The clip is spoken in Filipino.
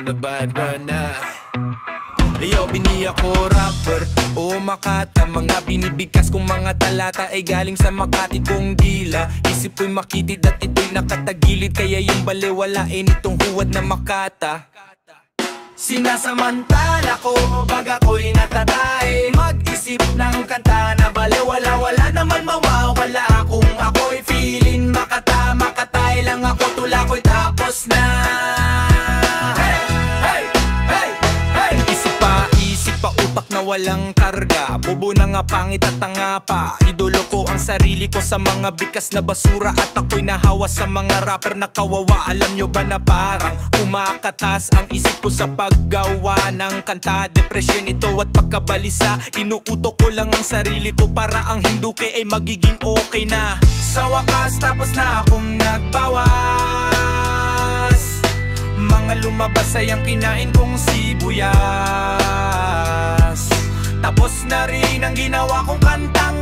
the bad runner. Yo, bini ako rapper o Makata. Mga binibigkas kong mga talata ay galing sa Makati kong dila. Isip ko'y makitid at ito'y nakatagilid, kaya yung baliwalain itong huwad na Makata. Sinasamantala ko, baga ko'y natatay, mag-isip ng kanta na baliwala. Wala naman mawawala kung ako'y feeling Makata. Makatay lang ako, tula ko'y tapos na. Utak na walang karga, bobo na nga, pangit at tanga pa. Idolo ko ang sarili ko sa mga bikas na basura, at ako'y nahawa sa mga rapper na kawawa. Alam nyo ba na parang kumakatas ang isip ko sa paggawa ng kanta? Depresyon ito at pagkabalisa, inuutok ko lang ang sarili ko para ang hinduke ay magiging okay na. Sa wakas tapos na akong nagbawas, mga lumabas ay ang kinain kong sibuyas. Tapos na rin ang ginawa kong kantang